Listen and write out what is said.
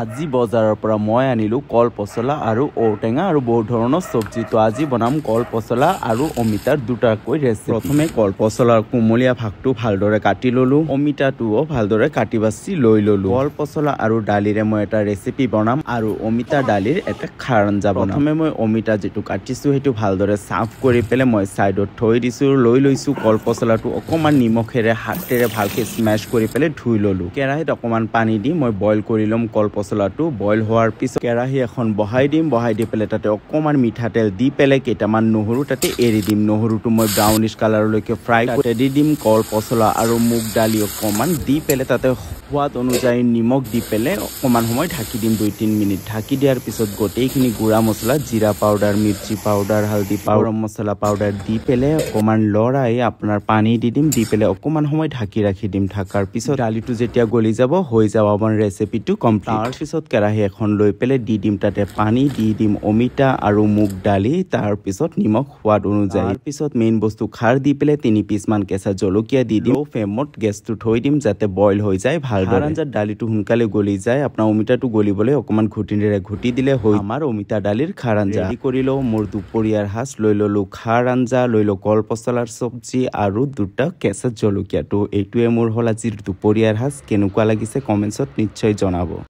আজি বজাৰৰ পৰা মই আনিলো কল পচলা আৰু ঔটেঙা আৰু বহুত ধৰণৰ সবজি। তো আজি বনাম কল পচলা আৰু অমিতাৰ দুটাকৈ ৰেচিপি। প্ৰথমে কল পচলাৰ কোমলীয়া ভাগটো ভালদৰে কাটি ললো, অমিতাটোও ভালদৰে কাটি বাছি লৈ ললো। কল পচলা আৰু দালিৰে মই এটা ৰেচিপি বনাম আৰু অমিতা দালিৰ এটা খাৰ আঞ্জা বনাম। প্ৰথমে মই অমিতা যেটো কাটিছো সেইটো ভালদৰে সাফ কৰি পেলে মই সাইডত থৈ দিছো। লৈ লৈছো কল পচলাটো অকমান নিমখেৰে হাতেৰে ভালকে স্মেশ কৰি পেলে ধুই ললো। কেৰাহীত অকমান পানী দি মই বইল কৰি লম কল পচলাটো। বইল হোৱাৰ পিছত কেৰাহী এখন বহাই দিম, বহাই দি পেলে তাতে অকমান মিঠাতেল দি পেলে কেইটামান নহৰু তাতে এৰি দিম। নহৰুটো মই ব্ৰাউনিশ কালাৰলৈকে ফ্ৰাই কৰি দি দিম। কল পচলা আৰু মুগ দালি অকমান দি পেলে তাতে সোৱাদ অনুযায়ী নিমখ দি পেলে অকমান সময় ঢাকি দিম 2-3 মিনিট। ঢাকি দিয়াৰ পিছত গোটেইখিনি গুড়া মছলা জিৰা powder, mirchi powder, haldi powder, গৰম মছলা পাউডাৰ দি পেলে অকমান লৰাই আপোনাৰ পানী দি দিম। দি পেলে অকমান সময় ঢাকি ৰাখি দিম। ঢাকাৰ পিছত দালিটো যেতিয়া গলি যাব হৈ যাব আমাৰ ৰেচিপিটো কমপ্লিট। তাৰ পিছত কেৰাহী এখন লৈ পেলে দি দিম তাতে পানী, দি দিম অমিতা আৰু মুগ দালি, তাৰ পিছত নিমখ সোৱাদ অনুযায়ী। তাৰ পিছত মেইন বস্তু খাৰ দি পেলে 3 পিচ মান কেঁচা জলকীয়া দি দিম। ফ্লেমত গেছটো থৈ দিম যাতে বইল হৈ যায় ভালদৰে। আঞ্জাত দালিটো সোনকালে গলি যায়। আপোনাৰ অমিতাটো গলিবলৈ অকমান ঘুটিৰে ঘুটি দিলে হৈ আমাৰ অমিতা দালিৰ খাৰ আঞ্জা ৰেডি কৰি লওঁ। মোৰ দুপৰীয়াৰ সাজ লৈ ললো খাৰ আঞ্জা, লৈ লওঁ কল পচলাৰ চব্জি আৰু দুটা কেঁচা জলকীয়া। তো এইটোৱে মোৰ হ'ল আজিৰ দুপৰীয়াৰ সাজ। কেনেকুৱা লাগিছে কমেন্টছত নিশ্চয় জনাব।